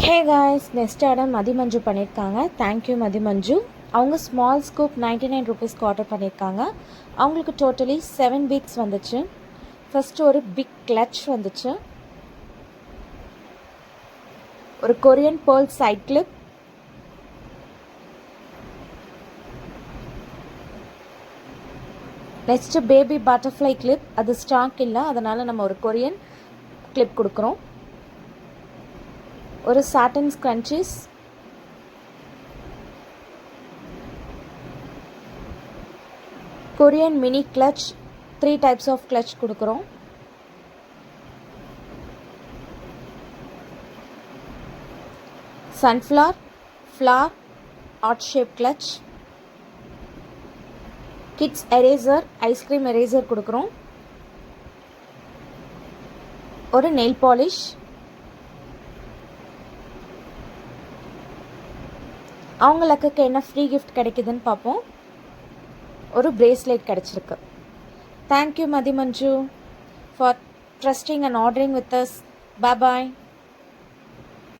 ஹே guys, next order Mathimanju பண்ணியிருக்காங்க. Thank you Mathimanju. அவங்க small scoop 99 ருபீஸ்க்கு ஆர்டர் பண்ணியிருக்காங்க. அவங்களுக்கு டோட்டலி 7 பீட்ஸ் வந்துச்சு. ஃபஸ்ட்டு ஒரு பிக் கிளட்ச் வந்துச்சு, ஒரு Korean pearl side clip, next baby butterfly clip. அது ஸ்டாக் இல்லை, அதனால் நம்ம ஒரு கொரியன் கிளிப் கொடுக்குறோம். ஒரு satin scrunchies, Korean mini clutch, 3 types of clutch கொடுக்குறோம். Sunflower, flower, heart shape clutch, kids eraser, ice cream eraser கொடுக்குறோம். ஒரு நெயில் பாலிஷ், அவங்க லக்குக்கு என்ன ஃப்ரீ கிஃப்ட் கிடைக்குதுன்னு பார்ப்போம். ஒரு பிரேஸ்லெட் கிடச்சிருக்கு. Thank you Mathimanju for trusting and ordering with us. Bye.